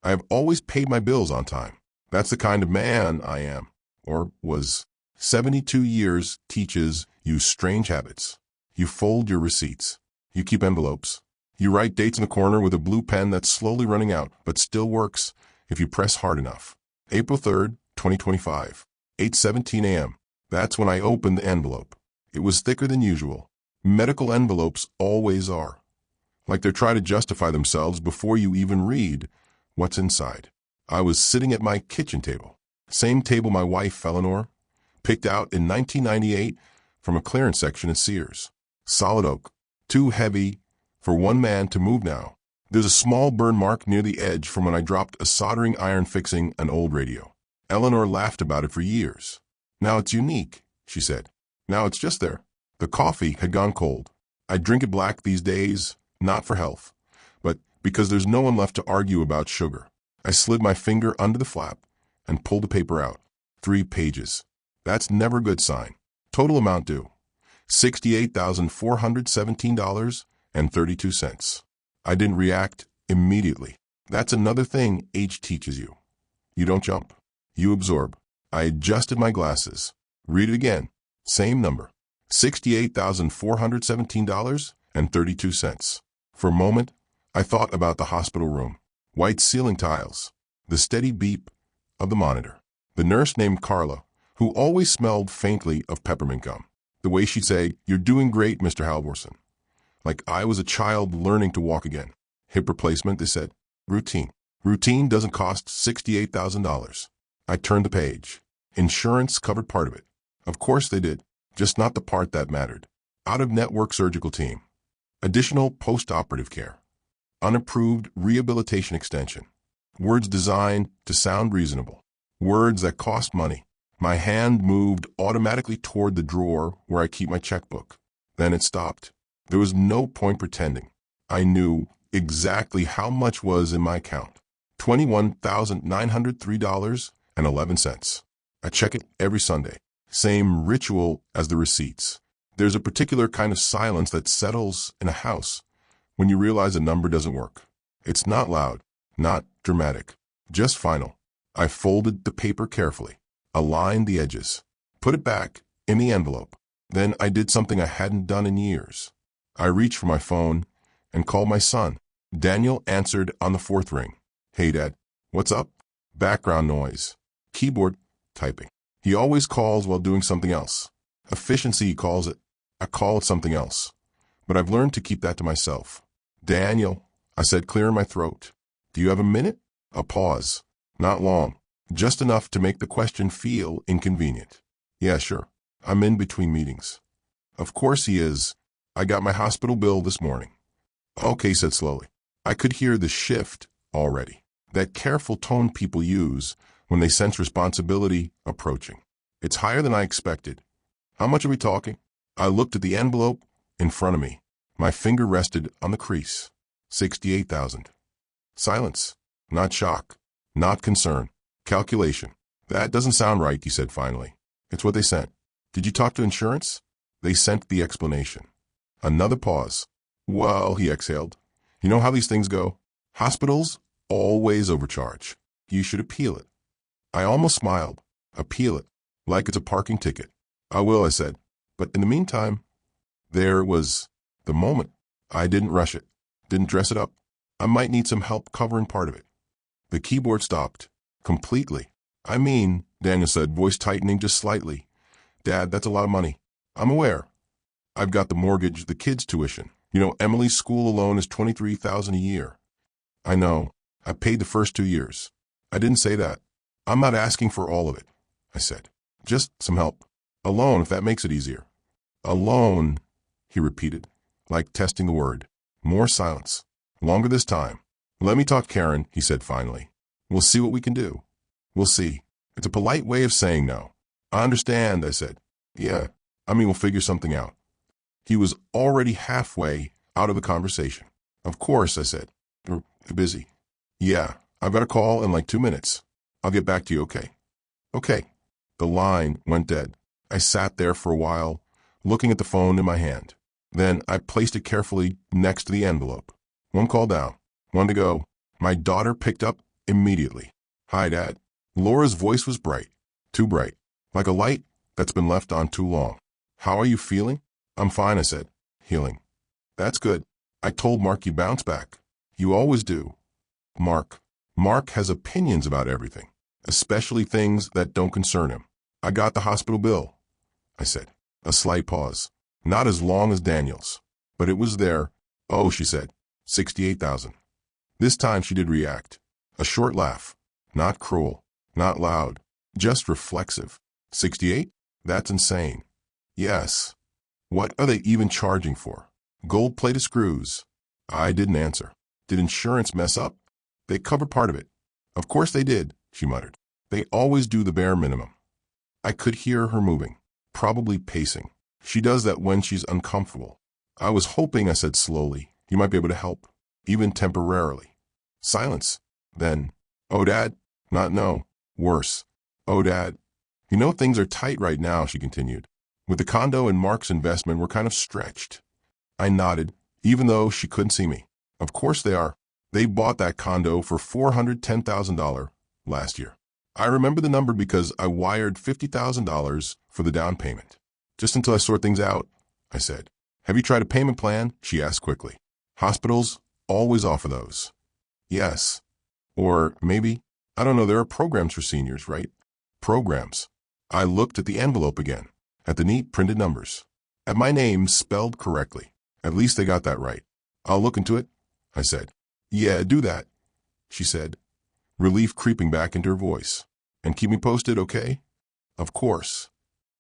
I have always paid my bills on time. That's the kind of man I am, or was. 72 years teaches you strange habits. You fold your receipts. You keep envelopes. You write dates in the corner with a blue pen that's slowly running out, but still works if you press hard enough. April 3rd, 2025, 8:17 a.m. That's when I opened the envelope. It was thicker than usual. Medical envelopes always are. Like they're trying to justify themselves before you even read what's inside. I was sitting at my kitchen table. Same table my wife, Eleanor, picked out in 1998 from a clearance section at Sears. Solid oak. Too heavy for one man to move now. There's a small burn mark near the edge from when I dropped a soldering iron fixing an old radio. Eleanor laughed about it for years. Now it's unique, she said. Now it's just there. The coffee had gone cold. I drink it black these days, not for health, but because there's no one left to argue about sugar. I slid my finger under the flap and pulled the paper out. 3 pages. That's never a good sign. Total amount due. $68,417.32. I didn't react immediately. That's another thing age teaches you. You don't jump. You absorb. I adjusted my glasses. Read it again. Same number. $68,417.32. For a moment, I thought about the hospital room. White ceiling tiles. The steady beep of the monitor. The nurse named Carla, who always smelled faintly of peppermint gum. The way she'd say, "You're doing great, Mr. Halvorson." Like I was a child learning to walk again. Hip replacement, they said. Routine. Routine doesn't cost $68,000. I turned the page. Insurance covered part of it. Of course they did, just not the part that mattered. Out-of-network surgical team. Additional post-operative care. Unapproved rehabilitation extension. Words designed to sound reasonable. Words that cost money. My hand moved automatically toward the drawer where I keep my checkbook. Then it stopped. There was no point pretending. I knew exactly how much was in my account. $21,903.11. I check it every Sunday. Same ritual as the receipts. There's a particular kind of silence that settles in a house when you realize a number doesn't work. It's not loud, not dramatic, just final. I folded the paper carefully, aligned the edges, put it back in the envelope. Then I did something I hadn't done in years. I reached for my phone and called my son. Daniel answered on the 4th ring. "Hey, Dad, what's up?" Background noise. Keyboard typing. He always calls while doing something else. Efficiency, he calls it. I call it something else. But I've learned to keep that to myself. "Daniel," I said, clearing my throat. "Do you have a minute?" A pause. Not long. Just enough to make the question feel inconvenient. "Yeah, sure. I'm in between meetings." "Of course he is. I got my hospital bill this morning." "Okay," he said slowly. I could hear the shift already. That careful tone people use when they sense responsibility approaching. It's higher than I expected. "How much are we talking?" I looked at the envelope in front of me. My finger rested on the crease. 68,000. Silence. Not shock. Not concern. Calculation. "That doesn't sound right," he said finally. "It's what they sent." "Did you talk to insurance?" "They sent the explanation." Another pause. "Well," he exhaled, "you know how these things go. Hospitals always overcharge. You should appeal it." I almost smiled. Appeal it. Like it's a parking ticket. "I will," I said. But in the meantime, there was the moment. I didn't rush it. Didn't dress it up. I might need some help covering part of it. The keyboard stopped. Completely. "I mean," Daniel said, voice tightening just slightly. "Dad, that's a lot of money." "I'm aware. I've got the mortgage, the kids' tuition. You know, Emily's school alone is $23,000 a year." "I know. I paid the first 2 years." "I didn't say that. I'm not asking for all of it," I said. "Just some help. A loan, if that makes it easier." "A loan," he repeated, like testing the word. More silence. Longer this time. "Let me talk, Karen," he said finally. "We'll see what we can do." "We'll see." It's a polite way of saying no. "I understand," I said. "Yeah, we'll figure something out." He was already halfway out of the conversation. "Of course," I said. "You're busy." "Yeah, I've got a call in like 2 minutes. I'll get back to you, okay?" "Okay." The line went dead. I sat there for a while, looking at the phone in my hand. Then I placed it carefully next to the envelope. One call down. One to go. My daughter picked up immediately. Hi, Dad. Laura's voice was bright. Too bright. Like a light that's been left on too long. How are you feeling? I'm fine, I said. Healing. That's good. I told Mark you bounce back. You always do. Mark. Mark has opinions about everything, especially things that don't concern him. I got the hospital bill, I said. A slight pause. Not as long as Daniel's, but it was there. Oh, she said. 68,000. This time she did react. A short laugh. Not cruel. Not loud. Just reflexive. 68? That's insane. Yes. What are they even charging for? Gold-plated screws. I didn't answer. Did insurance mess up? They covered part of it. Of course they did, she muttered. They always do the bare minimum. I could hear her moving, probably pacing. She does that when she's uncomfortable. I was hoping, I said slowly, you might be able to help, even temporarily. Silence. Then, oh, Dad? Not no. Worse. Oh, Dad. You know things are tight right now, she continued. With the condo and Mark's investment, we're kind of stretched. I nodded, even though she couldn't see me. Of course they are. They bought that condo for $410,000 last year. I remember the number because I wired $50,000 for the down payment. Just until I sort things out, I said. Have you tried a payment plan? She asked quickly. Hospitals always offer those. Yes. Or maybe, I don't know, there are programs for seniors, right? Programs. I looked at the envelope again, at the neat printed numbers, at my name spelled correctly. At least they got that right. I'll look into it, I said. Yeah, do that, she said, relief creeping back into her voice. And keep me posted, okay? Of course.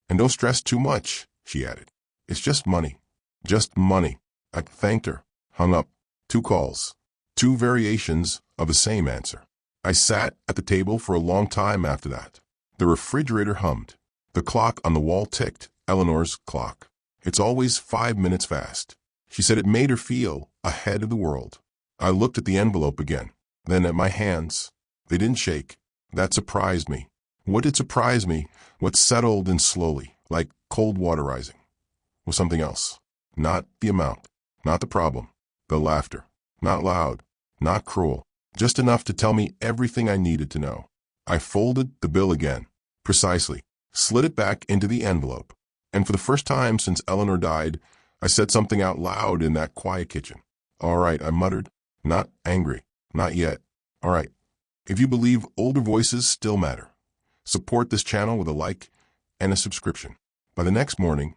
And don't stress too much, she added. It's just money. Just money. I thanked her, hung up. 2 calls. 2 variations of the same answer. I sat at the table for a long time after that. The refrigerator hummed. The clock on the wall ticked, Eleanor's clock. It's always 5 minutes fast. She said it made her feel ahead of the world. I looked at the envelope again, then at my hands. They didn't shake. That surprised me. What did surprise me, what settled in slowly, like cold water rising, was something else. Not the amount, not the problem, the laughter. Not loud, not cruel, just enough to tell me everything I needed to know. I folded the bill again, precisely, slid it back into the envelope, and for the first time since Eleanor died, I said something out loud in that quiet kitchen. All right, I muttered. Not angry. Not yet. All right. If you believe older voices still matter, support this channel with a like and a subscription. By the next morning,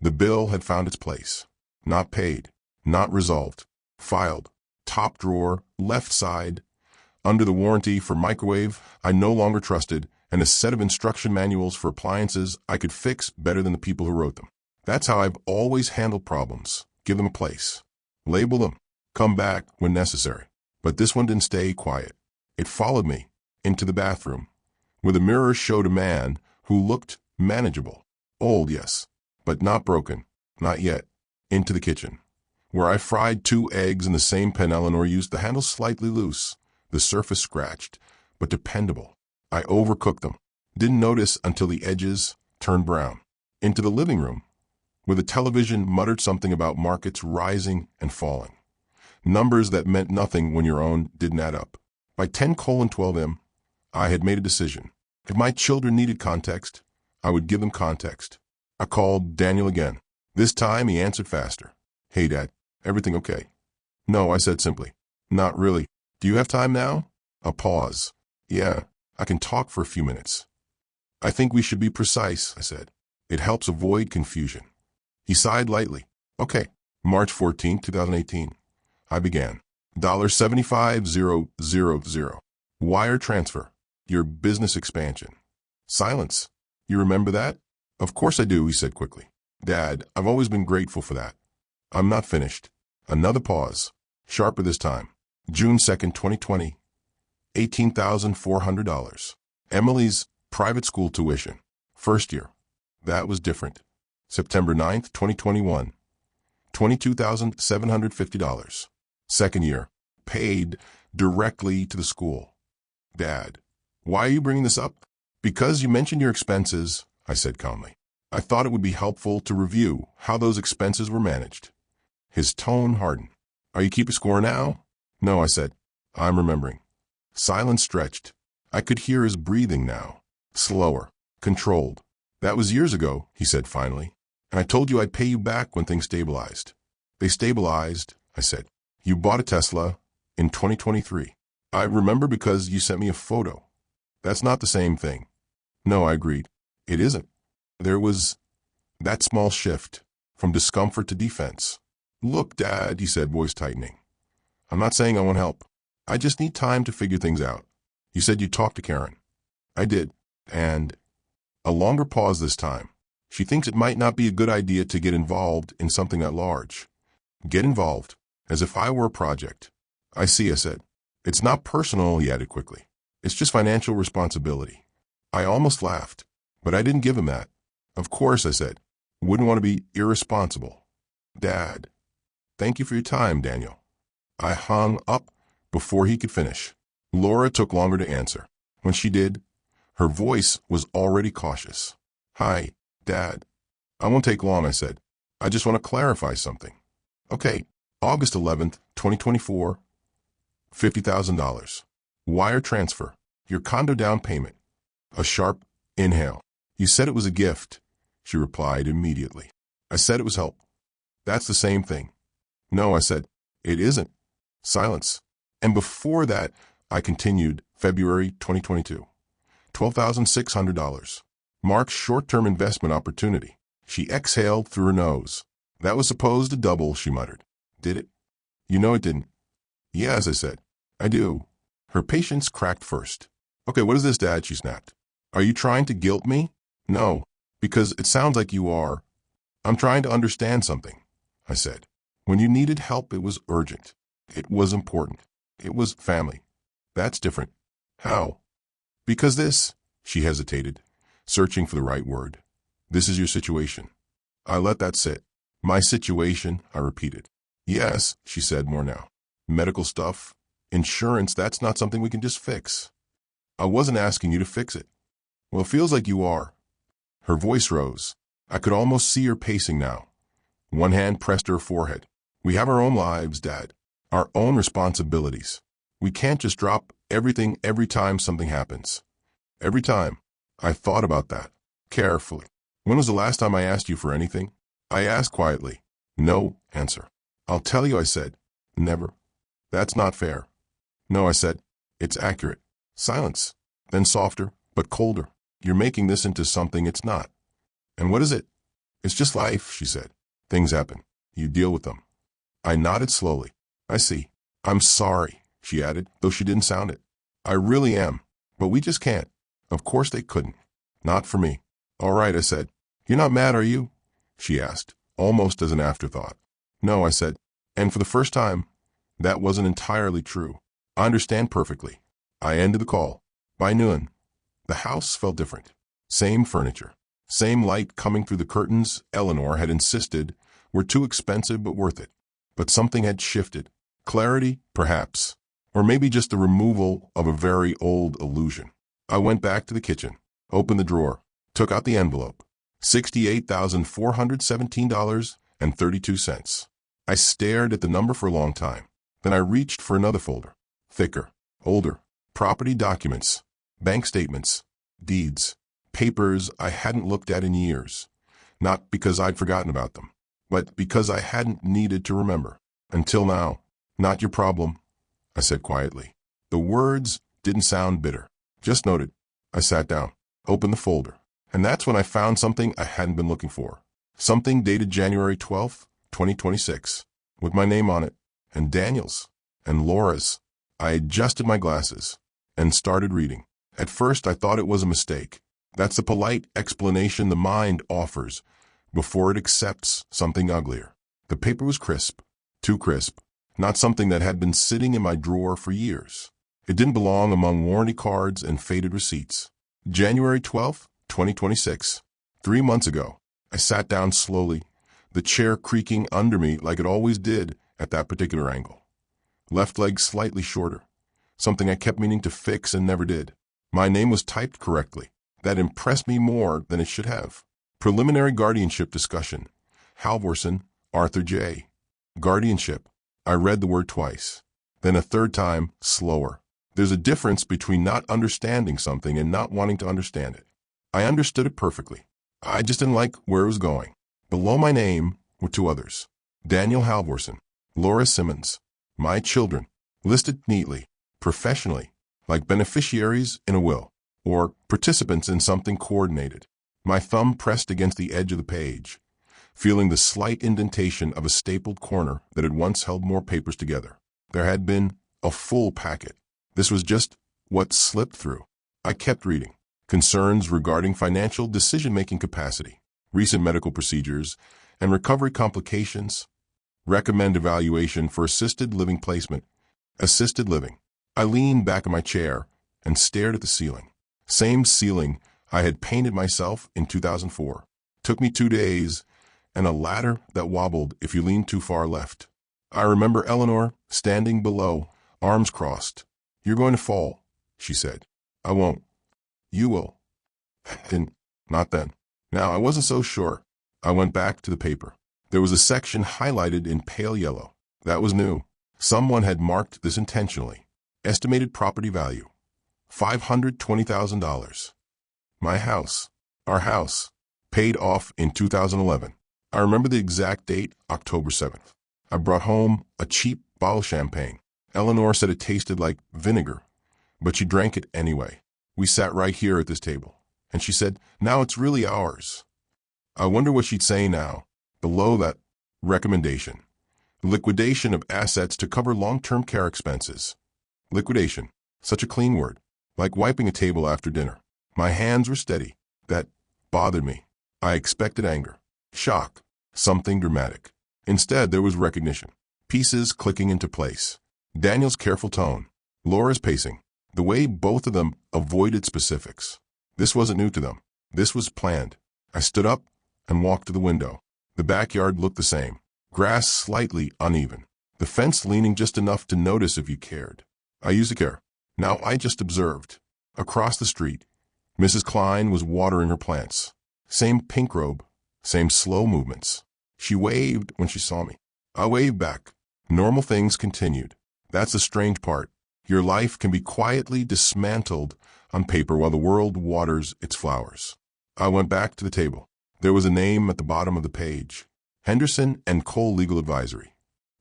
the bill had found its place. Not paid. Not resolved. Filed. Top drawer. Left side. Under the warranty for microwave I no longer trusted, and a set of instruction manuals for appliances I could fix better than the people who wrote them. That's how I've always handled problems. Give them a place. Label them. Come back when necessary. But this one didn't stay quiet. It followed me into the bathroom, where the mirror showed a man who looked manageable. Old, yes, but not broken. Not yet. Into the kitchen, where I fried 2 eggs in the same pan Eleanor used, the handle slightly loose, the surface scratched, but dependable. I overcooked them. Didn't notice until the edges turned brown. Into the living room, where the television muttered something about markets rising and falling. Numbers that meant nothing when your own didn't add up. By 10:12 m, I had made a decision. If my children needed context, I would give them context. I called Daniel again. This time he answered faster. Hey, Dad, everything okay? No, I said simply. Not really. Do you have time now? A pause. Yeah, I can talk for a few minutes. I think we should be precise, I said. It helps avoid confusion. He sighed lightly. Okay. March 14, 2018. I began. $75000. Wire transfer. Your business expansion. Silence. You remember that? Of course I do, he said quickly. Dad, I've always been grateful for that. I'm not finished. Another pause. Sharper this time. June 2nd, 2020. $18,400. Emily's private school tuition. First year. That was different. September 9th, 2021. $22,750. Second year. Paid directly to the school. Dad, why are you bringing this up? Because you mentioned your expenses, I said calmly. I thought it would be helpful to review how those expenses were managed. His tone hardened. Are you keeping score now? No, I said. I'm remembering. Silence stretched. I could hear his breathing now. Slower. Controlled. That was years ago, he said finally. And I told you I'd pay you back when things stabilized. They stabilized, I said. You bought a Tesla in 2023. I remember because you sent me a photo. That's not the same thing. No, I agreed. It isn't. There was that small shift from discomfort to defense. Look, Dad, he said, voice tightening. I'm not saying I won't help. I just need time to figure things out. You said you talked to Karen. I did. And a longer pause this time. She thinks it might not be a good idea to get involved in something that large. Get involved, as if I were a project. I see, I said. It's not personal, he added quickly. It's just financial responsibility. I almost laughed, but I didn't give him that. Of course, I said. Wouldn't want to be irresponsible. Dad. Thank you for your time, Daniel. I hung up before he could finish. Laura took longer to answer. When she did, her voice was already cautious. Hi, Dad. I won't take long, I said. I just want to clarify something. Okay, August 11th, 2024, $50,000. Wire transfer. Your condo down payment. A sharp inhale. You said it was a gift, she replied immediately. I said it was help. That's the same thing. No, I said, it isn't. Silence. And before that, I continued, February 2022. $12,600. Mark's short-term investment opportunity. She exhaled through her nose. That was supposed to double, she muttered. Did it? You know it didn't. Yes, I said. I do. Her patience cracked first. Okay, what is this, Dad? She snapped. Are you trying to guilt me? No, because it sounds like you are. I'm trying to understand something, I said. When you needed help, it was urgent. It was important. It was family. That's different. How? Because this, she hesitated, searching for the right word. This is your situation. I let that sit. My situation, I repeated. Yes, she said more now. Medical stuff, insurance, that's not something we can just fix. I wasn't asking you to fix it. Well, it feels like you are. Her voice rose. I could almost see her pacing now. One hand pressed to her forehead. We have our own lives, Dad. Our own responsibilities. We can't just drop everything every time something happens. Every time. I thought about that. Carefully. When was the last time I asked you for anything? I asked quietly. No answer. I'll tell you, I said. Never. That's not fair. No, I said. It's accurate. Silence. Then softer, but colder. You're making this into something it's not. And what is it? It's just life, she said. Things happen. You deal with them. I nodded slowly. I see. I'm sorry, she added, though she didn't sound it. I really am. But we just can't. Of course they couldn't. Not for me. All right, I said. You're not mad, are you? She asked, almost as an afterthought. No, I said. And for the first time, that wasn't entirely true. I understand perfectly. I ended the call. By noon, the house felt different. Same furniture. Same light coming through the curtains Eleanor had insisted were too expensive but worth it. But something had shifted. Clarity, perhaps. Or maybe just the removal of a very old illusion. I went back to the kitchen, opened the drawer, took out the envelope. $68,417.32. I stared at the number for a long time. Then I reached for another folder. Thicker, older, property documents, bank statements, deeds, papers I hadn't looked at in years. Not because I'd forgotten about them, but because I hadn't needed to remember. Until now. Not your problem, I said quietly. The words didn't sound bitter. Just noted. I sat down, opened the folder, and that's when I found something I hadn't been looking for. Something dated January 12th, 2026, with my name on it, and Daniel's, and Laura's. I adjusted my glasses and started reading. At first, I thought it was a mistake. That's the polite explanation the mind offers before it accepts something uglier. The paper was crisp, too crisp, not something that had been sitting in my drawer for years. It didn't belong among warranty cards and faded receipts. January 12th, 2026, 3 months ago. I sat down slowly, the chair creaking under me like it always did at that particular angle. Left leg slightly shorter, something I kept meaning to fix and never did. My name was typed correctly. That impressed me more than it should have. Preliminary guardianship discussion. Halvorson, Arthur J. Guardianship. I read the word twice. Then a third time, slower. There's a difference between not understanding something and not wanting to understand it. I understood it perfectly. I just didn't like where it was going. Below my name were two others. Daniel Halvorson, Laura Simmons. My children, listed neatly, professionally, like beneficiaries in a will, or participants in something coordinated. My thumb pressed against the edge of the page, feeling the slight indentation of a stapled corner that had once held more papers together. There had been a full packet. This was just what slipped through. I kept reading. Concerns regarding financial decision-making capacity, recent medical procedures, and recovery complications. Recommend evaluation for assisted living placement. Assisted living. I leaned back in my chair and stared at the ceiling. Same ceiling I had painted myself in 2004. Took me 2 days, and a ladder that wobbled if you leaned too far left. I remember Eleanor standing below, arms crossed. "You're going to fall," she said. "I won't." "You will." Then, not then. Now, I wasn't so sure. I went back to the paper. There was a section highlighted in pale yellow. That was new. Someone had marked this intentionally. Estimated property value, $520,000. My house, our house, paid off in 2011. I remember the exact date, October 7th. I brought home a cheap bottle of champagne. Eleanor said it tasted like vinegar, but she drank it anyway. We sat right here at this table, and she said, "Now it's really ours." I wonder what she'd say now. Below that, recommendation. Liquidation of assets to cover long-term care expenses. Liquidation. Such a clean word. Like wiping a table after dinner. My hands were steady. That bothered me. I expected anger. Shock. Something dramatic. Instead, there was recognition. Pieces clicking into place. Daniel's careful tone. Laura's pacing. The way both of them avoided specifics. This wasn't new to them. This was planned. I stood up and walked to the window. The backyard looked the same. Grass slightly uneven. The fence leaning just enough to notice if you cared. I used to care. Now I just observed. Across the street, Mrs. Klein was watering her plants. Same pink robe, same slow movements. She waved when she saw me. I waved back. Normal things continued. That's the strange part. Your life can be quietly dismantled on paper while the world waters its flowers. I went back to the table. There was a name at the bottom of the page. Henderson and Cole Legal Advisory.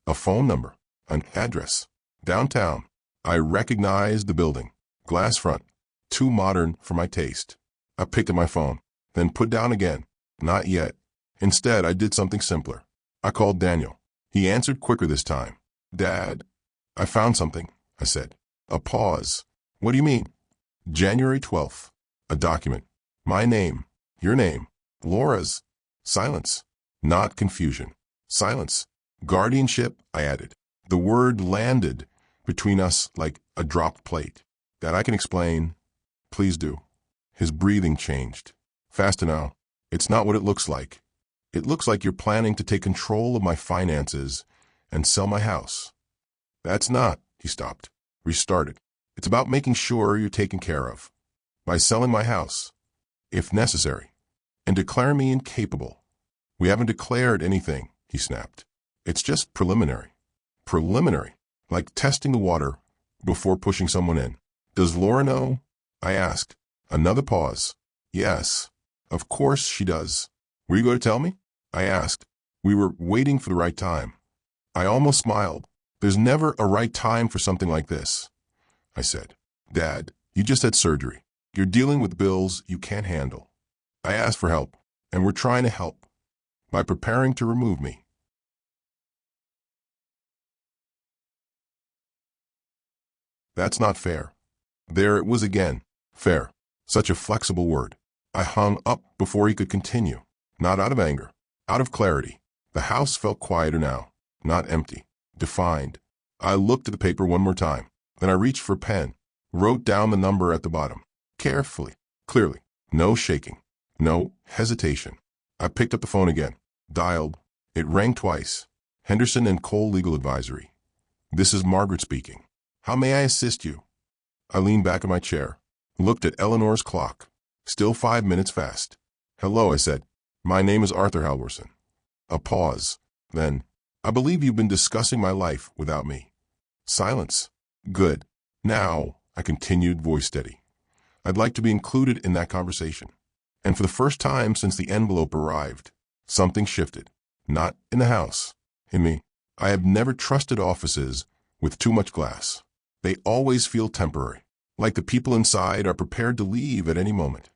A phone number. An address. Downtown. I recognized the building. Glass front. Too modern for my taste. I picked up my phone, then put down again. Not yet. Instead, I did something simpler. I called Daniel. He answered quicker this time. "Dad, I found something," I said. A pause. "What do you mean?" January 12th. A document. My name. Your name. Laura's. Silence. Not confusion. Silence. Guardianship, I added. The word landed between us like a dropped plate. "That I can explain." "Please do." His breathing changed. "Fast enough. It's not what it looks like. It looks like you're planning to take control of my finances and sell my house." "That's not," he stopped, restarted. "It's about making sure you're taken care of. By selling my house, if necessary, and declaring me incapable." "We haven't declared anything," he snapped. "It's just preliminary." Preliminary, like testing the water before pushing someone in. "Does Laura know?" I asked. Another pause. "Yes, of course she does." "Were you going to tell me?" I asked. We were waiting for the right time. I almost smiled. "There's never a right time for something like this," I said. "Dad, you just had surgery. You're dealing with bills you can't handle. I asked for help, and we're trying to help by preparing to remove me." That's not fair. There it was again. Fair. Such a flexible word. I hung up before he could continue. Not out of anger. Out of clarity. The house felt quieter now. Not empty. Defined. I looked at the paper one more time. Then I reached for a pen. Wrote down the number at the bottom. Carefully. Clearly. No shaking. No hesitation. I picked up the phone again. Dialed. It rang twice. "Henderson and Cole Legal Advisory. This is Margaret speaking. How may I assist you?" I leaned back in my chair. Looked at Eleanor's clock. Still 5 minutes fast. "Hello," I said. "My name is Arthur Halvorson." A pause. Then, "I believe you've been discussing my life without me." Silence. "Good. Now," I continued, voice steady. I'd like to be included in that conversation. And for the first time since the envelope arrived, something shifted. Not in the house, in me. I have never trusted offices with too much glass. They always feel temporary, like the people inside are prepared to leave at any moment,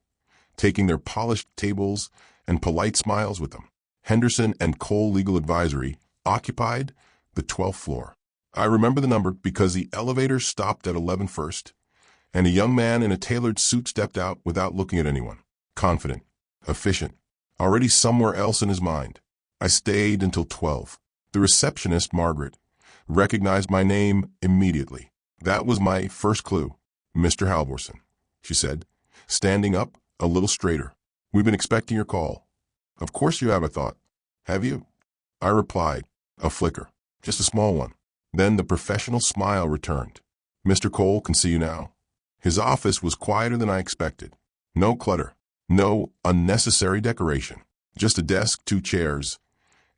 taking their polished tables and polite smiles with them. Henderson and Cole Legal Advisory occupied the 12th floor. I remember the number because the elevator stopped at 11 first, and a young man in a tailored suit stepped out without looking at anyone. Confident, efficient, already somewhere else in his mind. I stayed until 12. The receptionist, Margaret, recognized my name immediately. That was my first clue. Mr. Halvorson, she said, standing up a little straighter. We've been expecting your call. Of course you have, I thought. Have you? I replied, a flicker, just a small one. Then the professional smile returned. Mr. Cole can see you now. His office was quieter than I expected. No clutter, no unnecessary decoration, just a desk, 2 chairs,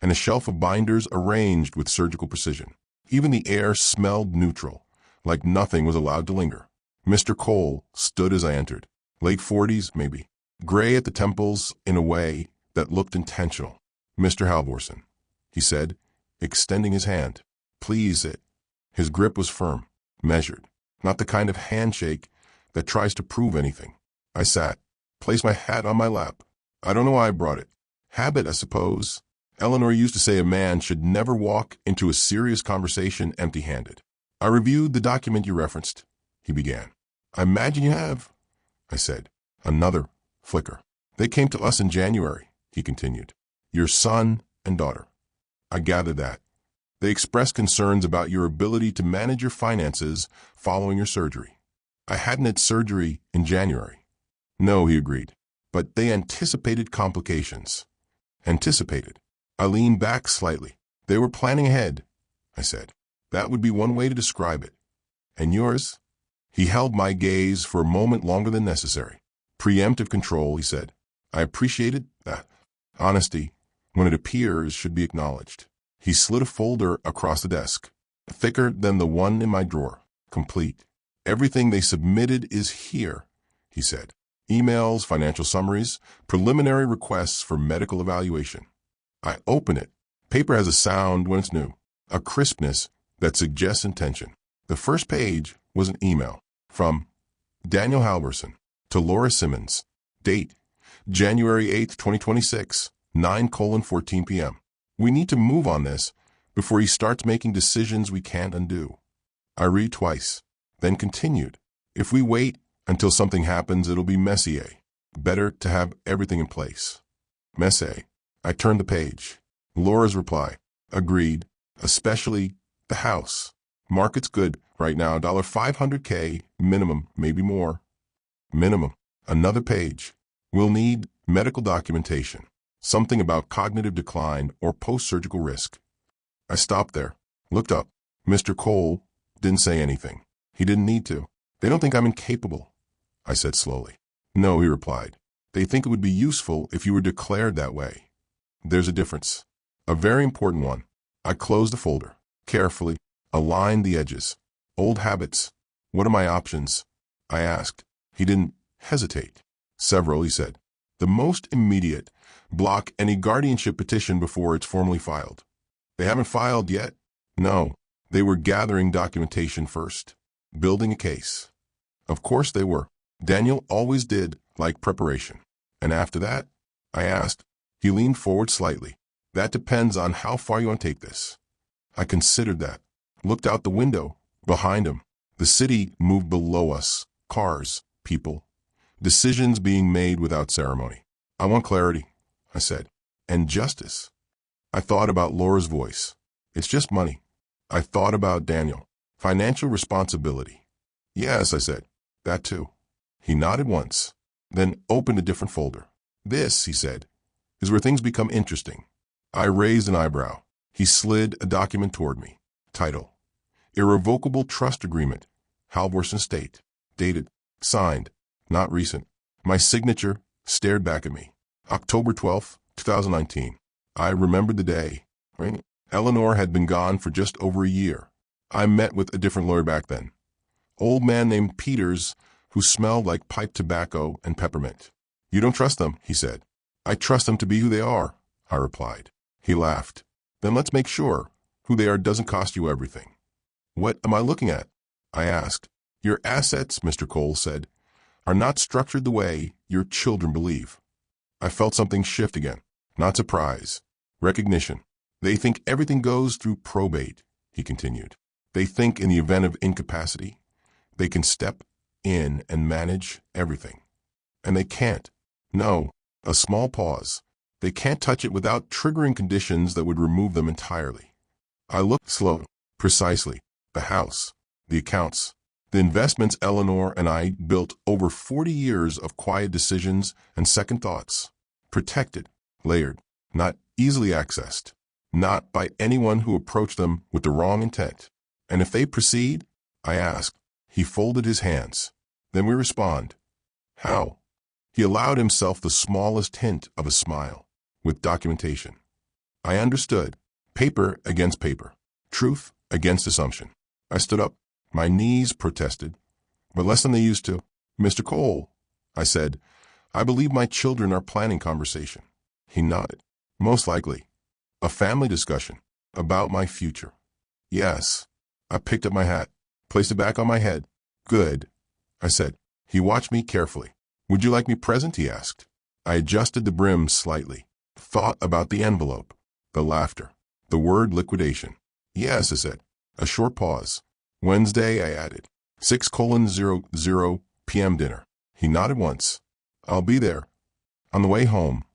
and a shelf of binders arranged with surgical precision. Even the air smelled neutral, like nothing was allowed to linger. Mr. Cole stood as I entered, late 40s maybe, gray at the temples in a way that looked intentional. Mr. Halvorson, he said, extending his hand. Please, it. His grip was firm, measured, not the kind of handshake that tries to prove anything. I sat, placed my hat on my lap. I don't know why I brought it. Habit, I suppose. Eleanor used to say a man should never walk into a serious conversation empty-handed. I reviewed the document you referenced, he began. I imagine you have, I said. Another flicker. They came to us in January, he continued. Your son and daughter. I gathered that. They expressed concerns about your ability to manage your finances following your surgery. I hadn't had surgery in January. No, he agreed. But they anticipated complications. Anticipated. I leaned back slightly. They were planning ahead, I said. That would be one way to describe it. And yours? He held my gaze for a moment longer than necessary. Preemptive control, he said. I appreciated that. Honesty, when it appears, should be acknowledged. He slid a folder across the desk, thicker than the one in my drawer, complete. Everything they submitted is here, he said. Emails, financial summaries, preliminary requests for medical evaluation. I open it. Paper has a sound when it's new, a crispness that suggests intention. The first page was an email from Daniel Halvorson to Laura Simmons. Date, January 8th, 2026, 9:14 p.m. We need to move on this before he starts making decisions we can't undo. I read twice, then continued. If we wait until something happens, it'll be messier. Better to have everything in place. Messy. I turned the page. Laura's reply. Agreed. Especially the house. Market's good right now. $500K minimum, maybe more. Minimum. Another page. We'll need medical documentation. Something about cognitive decline or post-surgical risk. I stopped there, looked up. Mr. Cole didn't say anything. He didn't need to. They don't think I'm incapable, I said slowly. No, he replied. They think it would be useful if you were declared that way. There's a difference. A very important one. I closed the folder, carefully, aligned the edges. Old habits. What are my options? I asked. He didn't hesitate. Several, he said. The most immediate, block any guardianship petition before it's formally filed. They haven't filed yet? No. They were gathering documentation first, building a case. Of course they were. Daniel always did like preparation. And after that, I asked. He leaned forward slightly. That depends on how far you want to take this. I considered that. Looked out the window, behind him. The city moved below us. Cars, people. Decisions being made without ceremony. I want clarity, I said. And justice. I thought about Laura's voice. It's just money. I thought about Daniel. Financial responsibility. Yes, I said. That too. He nodded once, then opened a different folder. This, he said, is where things become interesting. I raised an eyebrow. He slid a document toward me. Title. Irrevocable Trust Agreement. Halvorson State. Dated. Signed. Not recent. My signature stared back at me. October 12th, 2019. I remembered the day. Right? Eleanor had been gone for just over a year. I met with a different lawyer back then. Old man named Peters who smelled like pipe tobacco and peppermint. You don't trust them, he said. I trust them to be who they are, I replied. He laughed. Then let's make sure. Who they are doesn't cost you everything. What am I looking at? I asked. Your assets, Mr. Cole said, are not structured the way your children believe. I felt something shift again. Not surprise. Recognition. They think everything goes through probate, he continued. They think in the event of incapacity, they can step in and manage everything. And they can't. No, a small pause. They can't touch it without triggering conditions that would remove them entirely. I looked slow. Precisely. The house. The accounts. The investments Eleanor and I built over 40 years of quiet decisions and second thoughts. Protected. Layered. Not easily accessed. Not by anyone who approached them with the wrong intent. And if they proceed? I asked. He folded his hands. Then we respond. How? He allowed himself the smallest hint of a smile. With documentation. I understood. Paper against paper. Truth against assumption. I stood up. My knees protested, but less than they used to. Mr. Cole, I said, I believe my children are planning conversation. He nodded. Most likely. A family discussion about my future. Yes. I picked up my hat, placed it back on my head. Good, I said. He watched me carefully. Would you like me present? He asked. I adjusted the brim slightly. Thought about the envelope, the laughter, the word liquidation. Yes, I said. A short pause. Wednesday, I added. 6:00 p.m. dinner. He nodded once. I'll be there. On the way home,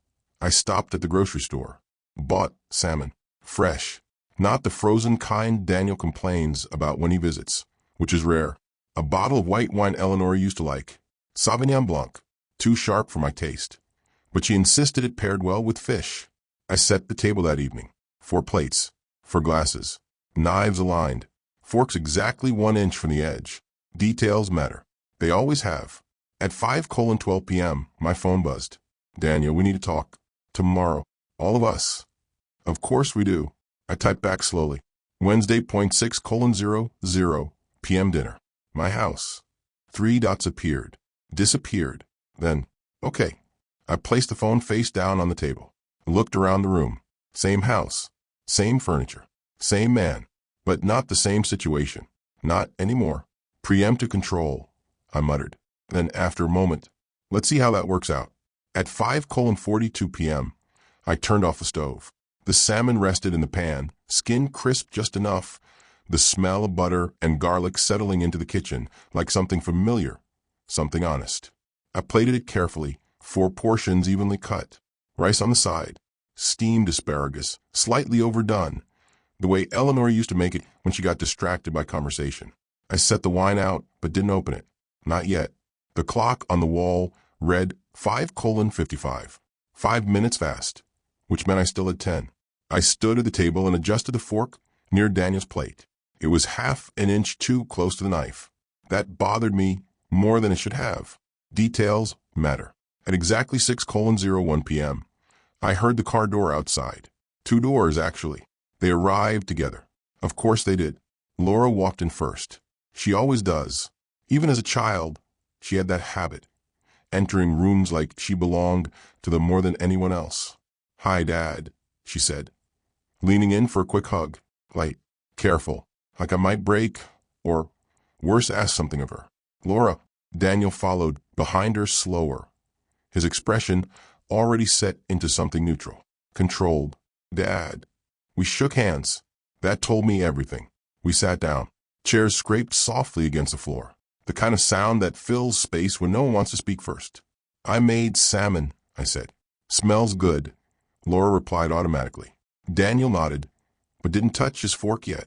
I stopped at the grocery store. Bought salmon. Fresh. Not the frozen kind Daniel complains about when he visits, which is rare. A bottle of white wine Eleanor used to like. Sauvignon Blanc. Too sharp for my taste. But she insisted it paired well with fish. I set the table that evening. 4 plates. 4 glasses. Knives aligned. Forks exactly 1 inch from the edge. Details matter. They always have. At 5:12 p.m., my phone buzzed. Daniel, we need to talk. Tomorrow. All of us. Of course we do. I typed back slowly. Wednesday, 6:00 p.m. dinner. My house. 3 dots appeared. Disappeared. Then, okay. I placed the phone face down on the table. Looked around the room. Same house. Same furniture. Same man. But not the same situation. Not anymore. Preemptive control, I muttered. Then after a moment, let's see how that works out. At 5:42 p.m., I turned off the stove. The salmon rested in the pan, skin crisp just enough, the smell of butter and garlic settling into the kitchen like something familiar, something honest. I plated it carefully, 4 portions evenly cut. Rice on the side. Steamed asparagus, slightly overdone, the way Eleanor used to make it when she got distracted by conversation. I set the wine out, but didn't open it. Not yet. The clock on the wall read 5:55. 5 minutes fast, which meant I still had 10. I stood at the table and adjusted the fork near Daniel's plate. It was half an inch too close to the knife. That bothered me more than it should have. Details matter. At exactly 6:01 p.m., I heard the car door outside. 2 doors, actually. They arrived together. Of course they did. Laura walked in first. She always does. Even as a child, she had that habit, entering rooms like she belonged to them more than anyone else. Hi, Dad, she said, leaning in for a quick hug. Light, careful, like I might break, or, worse, ask something of her. Laura. Daniel followed behind her slower, his expression already set into something neutral. Controlled. Dad. We shook hands. That told me everything. We sat down. Chairs scraped softly against the floor. The kind of sound that fills space when no one wants to speak first. I made salmon, I said. Smells good. Laura replied automatically. Daniel nodded, but didn't touch his fork yet.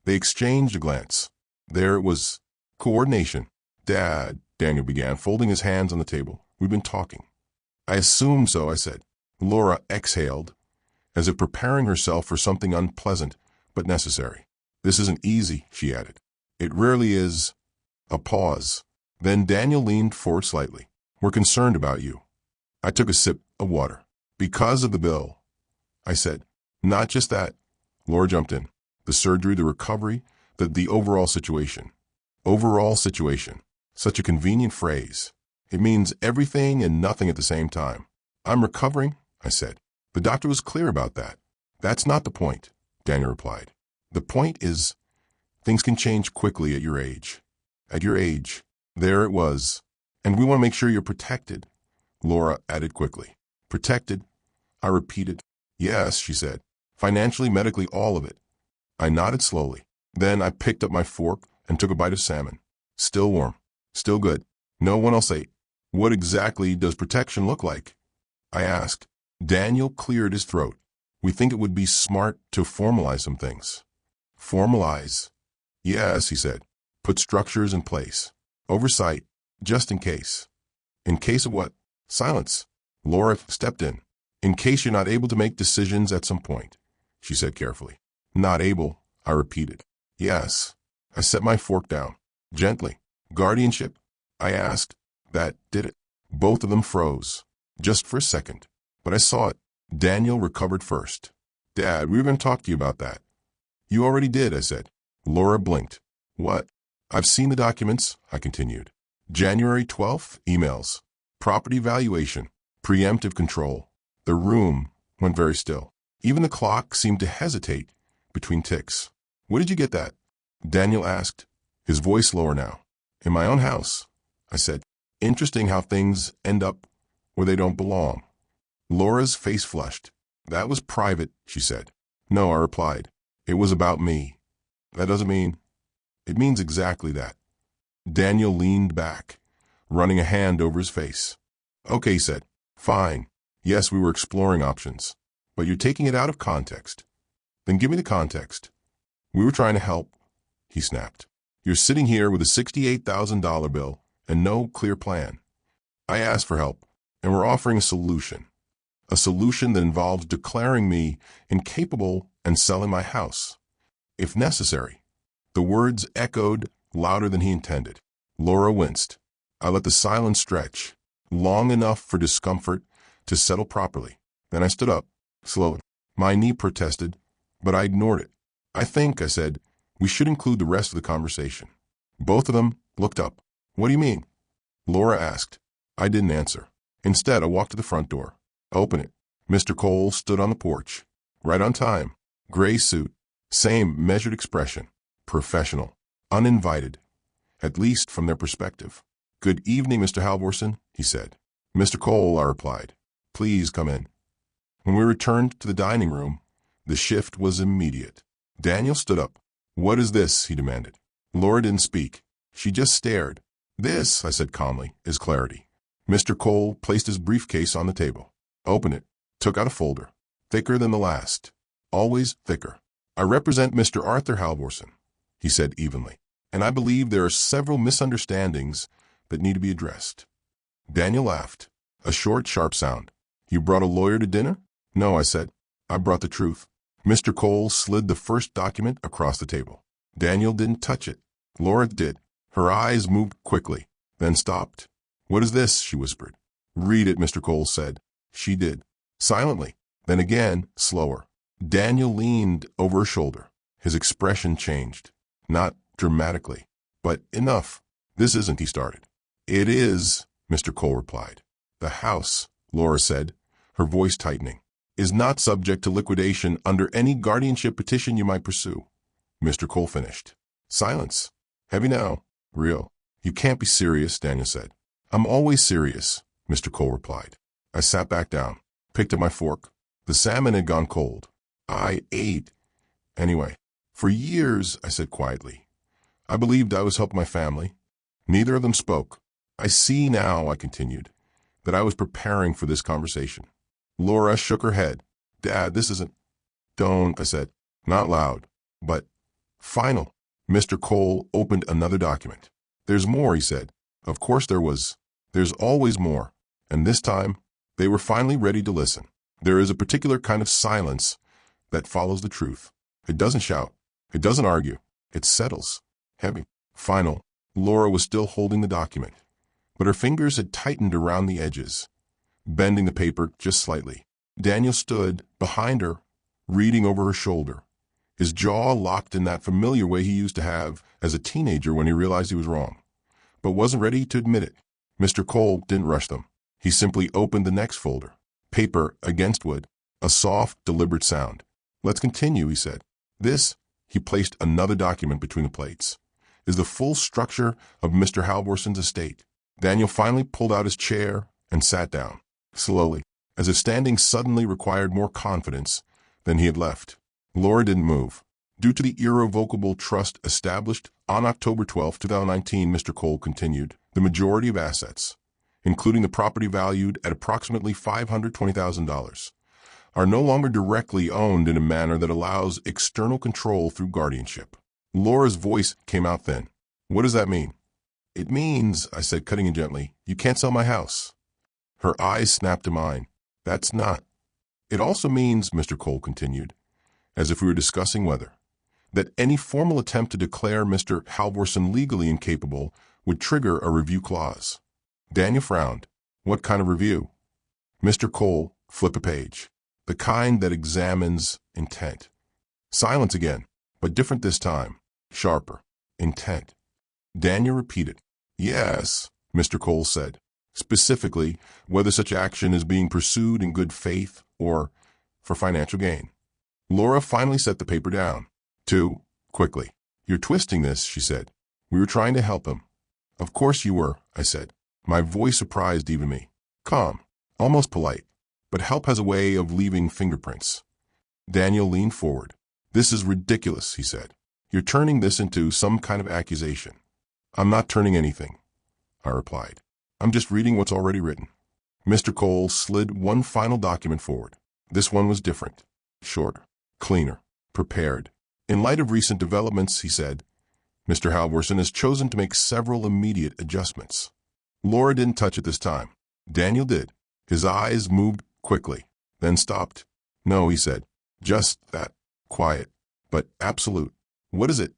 They exchanged a glance. There it was. Coordination. Dad, Daniel began, folding his hands on the table. We've been talking. I assumed so, I said. Laura exhaled, as if preparing herself for something unpleasant but necessary. This isn't easy, she added. It rarely is. A pause. Then Daniel leaned forward slightly. We're concerned about you. I took a sip of water. Because of the bill, I said. Not just that. Laura jumped in. The surgery, the recovery, the overall situation. Overall situation. Such a convenient phrase. It means everything and nothing at the same time. I'm recovering, I said. The doctor was clear about that. That's not the point, Daniel replied. The point is, things can change quickly at your age. At your age, there it was. And we want to make sure you're protected, Laura added quickly. Protected? I repeated. Yes, she said. Financially, medically, all of it. I nodded slowly. Then I picked up my fork and took a bite of salmon. Still warm. Still good. No one else ate. What exactly does protection look like? I asked. Daniel cleared his throat. We think it would be smart to formalize some things. Formalize? Yes, he said. Put structures in place. Oversight, just in case. In case of what? Silence. Laura stepped in. In case you're not able to make decisions at some point, she said carefully. Not able, I repeated. Yes. I set my fork down. Gently. Guardianship? I asked. That did it. Both of them froze. Just for a second. But I saw it. Daniel recovered first. Dad, we were going to talk to you about that. You already did, I said. Laura blinked. What? I've seen the documents, I continued. January 12th, emails. Property valuation. Preemptive control. The room went very still. Even the clock seemed to hesitate between ticks. Where did you get that? Daniel asked, his voice lower now. In my own house, I said. Interesting how things end up where they don't belong. Laura's face flushed. That was private, she said. No, I replied. It was about me. That doesn't mean... It means exactly that. Daniel leaned back, running a hand over his face. Okay, he said. Fine. Yes, we were exploring options. But you're taking it out of context. Then give me the context. We were trying to help, he snapped. You're sitting here with a $68,000 bill and no clear plan. I asked for help, and we're offering a solution. A solution that involves declaring me incapable and selling my house, if necessary. The words echoed louder than he intended. Laura winced. I let the silence stretch, long enough for discomfort to settle properly. Then I stood up, slowly. My knee protested, but I ignored it. I think, I said, we should include the rest of the conversation. Both of them looked up. What do you mean? Laura asked. I didn't answer. Instead, I walked to the front door. Open it. Mr. Cole stood on the porch. Right on time. Gray suit. Same measured expression. Professional. Uninvited. At least from their perspective. Good evening, Mr. Halvorson, he said. Mr. Cole, I replied. Please come in. When we returned to the dining room, the shift was immediate. Daniel stood up. What is this? He demanded. Laura didn't speak. She just stared. This, I said calmly, is clarity. Mr. Cole placed his briefcase on the table. Opened it. Took out a folder. Thicker than the last. Always thicker. I represent Mr. Arthur Halvorson, he said evenly, and I believe there are several misunderstandings that need to be addressed. Daniel laughed. A short, sharp sound. You brought a lawyer to dinner? No, I said. I brought the truth. Mr. Cole slid the first document across the table. Daniel didn't touch it. Laura did. Her eyes moved quickly, then stopped. What is this? She whispered. Read it, Mr. Cole said. She did. Silently. Then again, slower. Daniel leaned over her shoulder. His expression changed. Not dramatically, but enough. This isn't, he started. It is, Mr. Cole replied. The house, Laura said, her voice tightening, is not subject to liquidation under any guardianship petition you might pursue. Mr. Cole finished. Silence. Heavy now. Real. You can't be serious, Daniel said. I'm always serious, Mr. Cole replied. I sat back down, picked up my fork. The salmon had gone cold. I ate. Anyway, for years, I said quietly, I believed I was helping my family. Neither of them spoke. I see now, I continued, that I was preparing for this conversation. Laura shook her head. Dad, this isn't... Don't, I said. Not loud, but final. Mr. Cole opened another document. There's more, he said. Of course there was. There's always more. And this time, they were finally ready to listen. There is a particular kind of silence that follows the truth. It doesn't shout. It doesn't argue. It settles. Heavy. Final. Laura was still holding the document, but her fingers had tightened around the edges, bending the paper just slightly. Daniel stood behind her, reading over her shoulder, his jaw locked in that familiar way he used to have as a teenager when he realized he was wrong, but wasn't ready to admit it. Mr. Cole didn't rush them. He simply opened the next folder. Paper against wood. A soft, deliberate sound. "Let's continue," he said. "This," he placed another document between the plates, "is the full structure of Mr. Halvorson's estate." Daniel finally pulled out his chair and sat down, slowly, as if standing suddenly required more confidence than he had left. Laura didn't move. "Due to the irrevocable trust established on October 12, 2019, Mr. Cole continued, the majority of assets, including the property valued at approximately $520,000, are no longer directly owned in a manner that allows external control through guardianship." Laura's voice came out thin. "What does that mean?" "It means," I said, cutting in gently, "you can't sell my house." Her eyes snapped to mine. "That's not." "It also means," Mr. Cole continued, as if we were discussing weather, "that any formal attempt to declare Mr. Halvorson legally incapable would trigger a review clause." Daniel frowned. "What kind of review?" Mr. Cole flipped a page. "The kind that examines intent." Silence again, but different this time. Sharper. "Intent." Daniel repeated. "Yes," Mr. Cole said. "Specifically, whether such action is being pursued in good faith or for financial gain." Laura finally set the paper down. "Too quickly. You're twisting this," she said. "We were trying to help him." "Of course you were," I said. My voice surprised even me. Calm, almost polite, but help has a way of leaving fingerprints. Daniel leaned forward. "This is ridiculous," he said. "You're turning this into some kind of accusation." "I'm not turning anything," I replied. "I'm just reading what's already written." Mr. Cole slid one final document forward. This one was different. Shorter. Cleaner. Prepared. "In light of recent developments," he said, "Mr. Halvorson has chosen to make several immediate adjustments." Laura didn't touch it this time. Daniel did. His eyes moved quickly, then stopped. "No," he said. "Just that. Quiet, but absolute." "What is it?"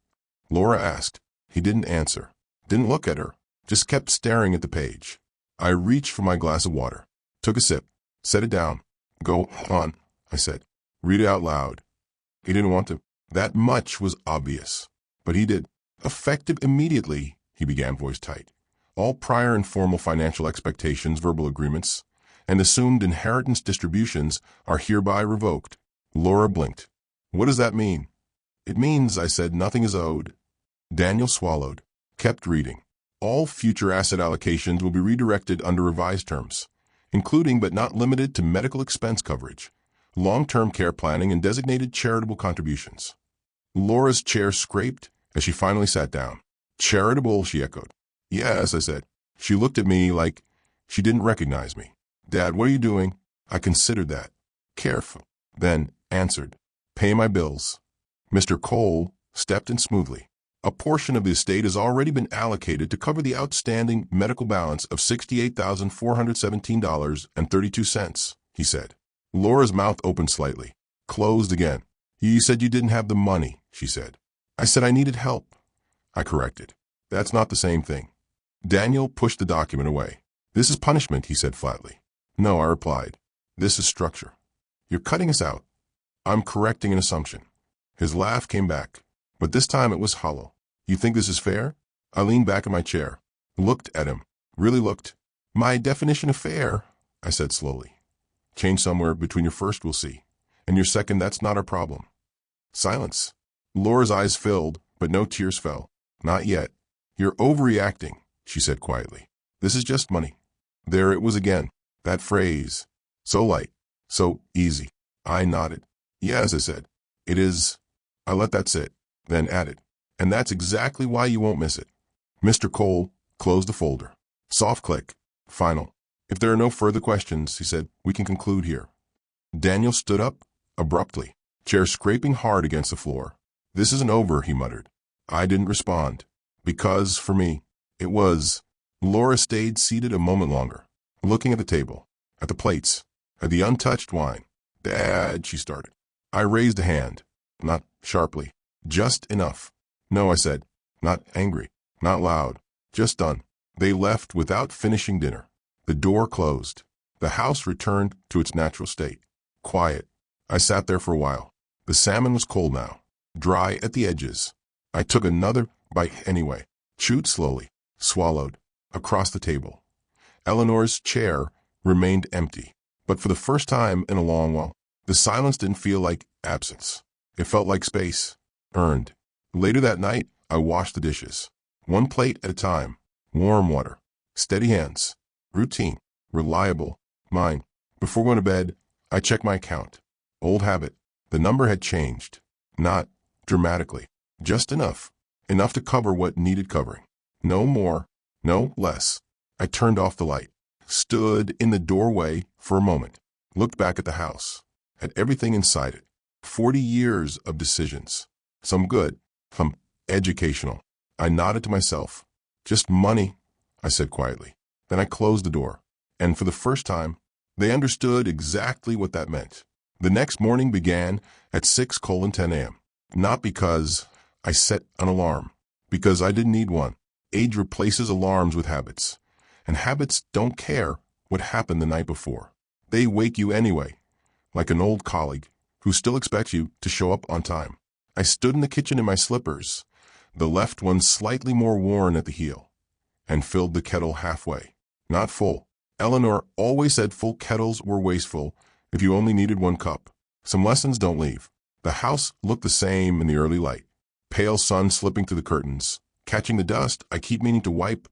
Laura asked. He didn't answer. Didn't look at her. Just kept staring at the page. I reached for my glass of water. Took a sip. Set it down. "Go on," I said. "Read it out loud." He didn't want to. That much was obvious. But he did. "Effective immediately," he began, voice tight. "All prior and formal financial expectations, verbal agreements, and assumed inheritance distributions are hereby revoked." Laura blinked. "What does that mean?" "It means," I said, "nothing is owed." Daniel swallowed. Kept reading. "All future asset allocations will be redirected under revised terms, including but not limited to medical expense coverage, long-term care planning, and designated charitable contributions." Laura's chair scraped as she finally sat down. "Charitable," she echoed. "Yes," I said. She looked at me like she didn't recognize me. "Dad, what are you doing?" I considered that. "Careful." Then answered. "Pay my bills." Mr. Cole stepped in smoothly. "A portion of the estate has already been allocated to cover the outstanding medical balance of $68,417.32, he said. Laura's mouth opened slightly. Closed again. "You said you didn't have the money," she said. "I said I needed help," I corrected. "That's not the same thing." Daniel pushed the document away. "This is punishment," he said flatly. "No," I replied. "This is structure. You're cutting us out." "I'm correcting an assumption." His laugh came back, but this time it was hollow. "You think this is fair?" I leaned back in my chair, looked at him, really looked. "My definition of fair," I said slowly, "change somewhere between your first, we'll see, and your second, that's not our problem." Silence. Laura's eyes filled, but no tears fell. "Not yet. You're overreacting," she said quietly. "This is just money." There it was again, that phrase. So light, so easy. I nodded. "Yes," I said. "It is." I let that sit, then added, "And that's exactly why you won't miss it." Mr. Cole closed the folder. Soft click. Final. "If there are no further questions," he said, "we can conclude here." Daniel stood up, abruptly, chair scraping hard against the floor. "This isn't over," he muttered. I didn't respond, because, for me, it was. Laura stayed seated a moment longer, looking at the table, at the plates, at the untouched wine. "Dad," she started. I raised a hand, not sharply, just enough. "No," I said, not angry, not loud, just done. They left without finishing dinner. The door closed. The house returned to its natural state. Quiet. I sat there for a while. The salmon was cold now. dry at the edges. I took another bite anyway, chewed slowly, swallowed, across the table. Eleanor's chair remained empty, but for the first time in a long while, the silence didn't feel like absence. It felt like space, earned. Later that night, I washed the dishes, one plate at a time, warm water, steady hands, routine, reliable, mine. Before going to bed, I checked my account. Old habit. The number had changed. Not dramatically. Just enough. Enough to cover what needed covering. No more, no less. I turned off the light, stood in the doorway for a moment, looked back at the house, at everything inside it. 40 years of decisions. Some good, some educational. I nodded to myself. Just money, I said quietly. Then I closed the door. And for the first time, they understood exactly what that meant. The next morning began at 6:10 a.m. Not because I set an alarm, because I didn't need one. Age replaces alarms with habits, and habits don't care what happened the night before. They wake you anyway, like an old colleague who still expects you to show up on time. I stood in the kitchen in my slippers, the left one slightly more worn at the heel, and filled the kettle halfway. Not full. Eleanor always said full kettles were wasteful if you only needed one cup. Some lessons don't leave. The house looked the same in the early light. Pale sun slipping through the curtains, catching the dust I keep meaning to wipe,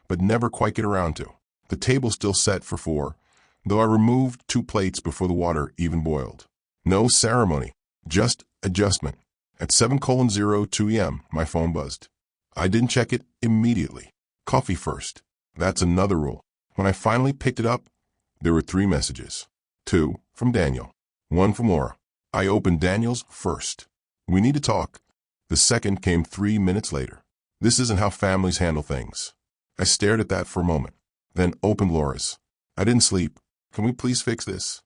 but never quite get around to. The table still set for 4, though I removed 2 plates before the water even boiled. No ceremony, just adjustment. At 7:02 a.m., my phone buzzed. I didn't check it immediately. Coffee first. That's another rule. When I finally picked it up, there were 3 messages. 2 from Daniel, 1 from Laura. I opened Daniel's first. We need to talk. The second came 3 minutes later. This isn't how families handle things. I stared at that for a moment, then opened Laura's. I didn't sleep. Can we please fix this?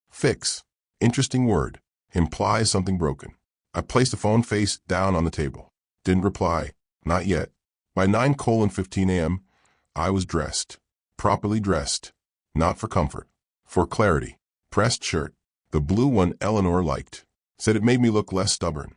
Fix. Interesting word. Implies something broken. I placed the phone face down on the table. Didn't reply. Not yet. By 9:15 a.m., I was dressed. Properly dressed. Not for comfort. For clarity. Pressed shirt. The blue one Eleanor liked. Said it made me look less stubborn.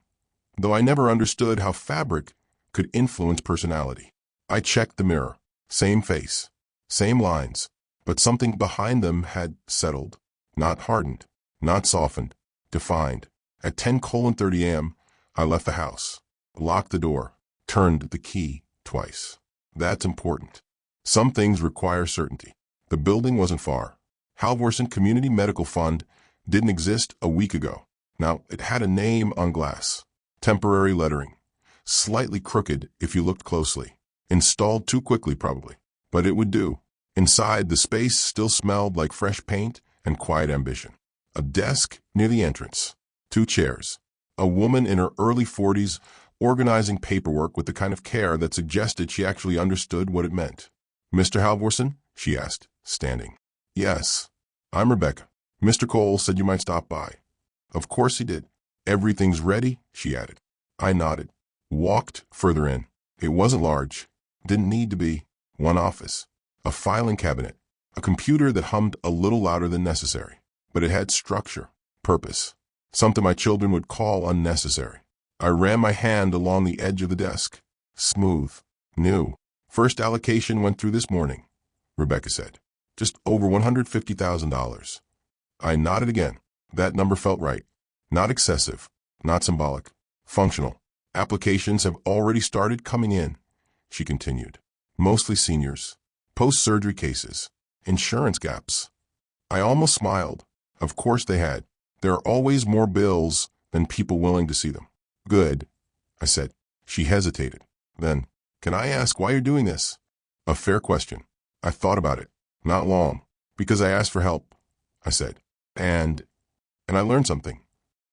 Though I never understood how fabric could influence personality. I checked the mirror. Same face. Same lines. But something behind them had settled. Not hardened. Not softened. Defined. At 10:30 a.m., I left the house. Locked the door. Turned the key twice. That's important. Some things require certainty. The building wasn't far. Halvorsen Community Medical Fund didn't exist a week ago. Now, it had a name on glass. Temporary lettering. Slightly crooked if you looked closely. Installed too quickly, probably. But it would do. Inside, the space still smelled like fresh paint and quiet ambition. A desk near the entrance. 2 chairs. A woman in her early 40s organizing paperwork with the kind of care that suggested she actually understood what it meant. Mr. Halvorsen? She asked, standing. Yes. I'm Rebecca. Mr. Cole said you might stop by. Of course he did. Everything's ready, she added. I nodded. Walked further in. It wasn't large. Didn't need to be. One office. A filing cabinet. A computer that hummed a little louder than necessary. But it had structure. Purpose. Something my children would call unnecessary. I ran my hand along the edge of the desk. Smooth. New. First allocation went through this morning, Rebecca said. Just over $150,000. I nodded again. That number felt right. Not excessive. Not symbolic. Functional. Applications have already started coming in, she continued. Mostly seniors. Post-surgery cases. Insurance gaps. I almost smiled. Of course they had. There are always more bills than people willing to see them. Good, I said. She hesitated. Then, can I ask why you're doing this? A fair question. I thought about it. Not long. Because I asked for help, I said. And I learned something.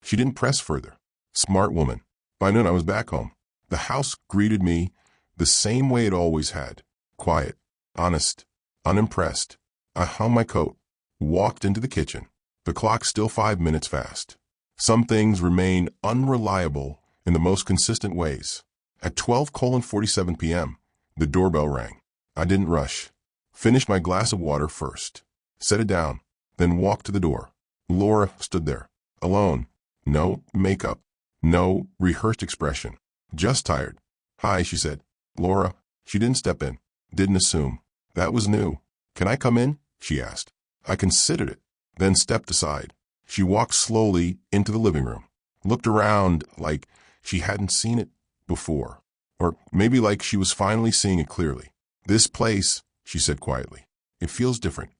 She didn't press further. Smart woman. By noon I was back home. The house greeted me the same way it always had. Quiet. Honest. Unimpressed. I hung my coat. Walked into the kitchen. The clock still 5 minutes fast. Some things remain unreliable in the most consistent ways. At 12:47 p.m., the doorbell rang. I didn't rush. Finished my glass of water first. Set it down. Then walked to the door. Laura stood there. Alone. No makeup. No rehearsed expression. Just tired. Hi, she said. Laura. She didn't step in. Didn't assume. That was new. Can I come in? She asked. I considered it, then stepped aside. She walked slowly into the living room, looked around like she hadn't seen it before, or maybe like she was finally seeing it clearly. This place, she said quietly. It feels different.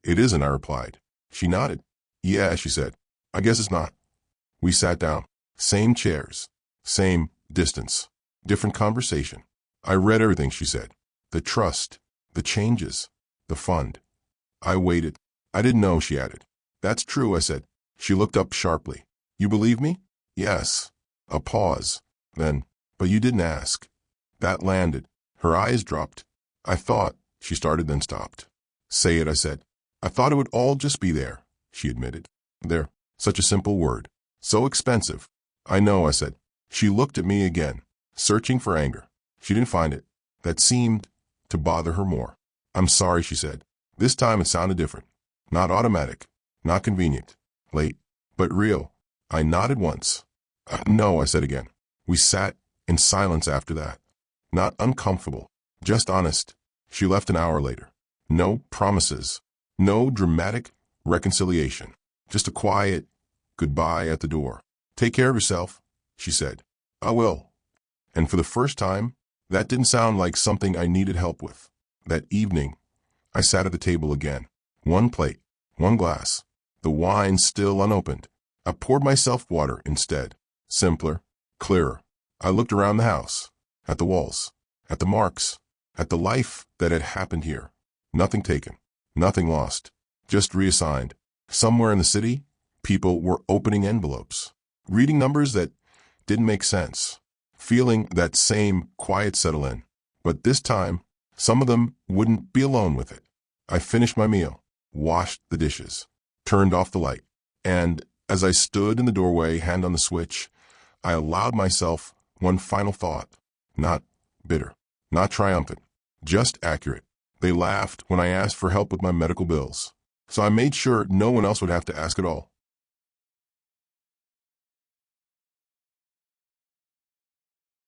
It isn't, I replied. She nodded. Yeah, she said. I guess it's not. We sat down. Same chairs. Same distance. Different conversation. I read everything she said. The trust. The changes. The fund. I waited. I didn't know, she added. That's true, I said. She looked up sharply. You believe me? Yes. A pause. Then, but you didn't ask. That landed. Her eyes dropped. I thought, she started, then stopped. Say it, I said. I thought it would all just be there, she admitted. There. Such a simple word. So expensive. I know, I said. She looked at me again, searching for anger. She didn't find it. That seemed to bother her more. I'm sorry, she said. This time it sounded different. Not automatic. Not convenient. Late. But real. I nodded once. No, I said again. We sat in silence after that. Not uncomfortable. Just honest. She left an hour later. No promises. No dramatic reconciliation. Just a quiet goodbye at the door. Take care of yourself, she said. I will. And for the first time, that didn't sound like something I needed help with. That evening, I sat at the table again. One plate, one glass. The wine still unopened. I poured myself water instead. Simpler, clearer. I looked around the house, at the walls, at the marks, at the life that had happened here. Nothing taken, nothing lost, just reassigned. Somewhere in the city, people were opening envelopes, reading numbers that didn't make sense, feeling that same quiet settle in. But this time, some of them wouldn't be alone with it. I finished my meal, washed the dishes, turned off the light, and as I stood in the doorway, hand on the switch, I allowed myself one final thought. Not bitter, not triumphant, just accurate. They laughed when I asked for help with my medical bills, so I made sure no one else would have to ask at all.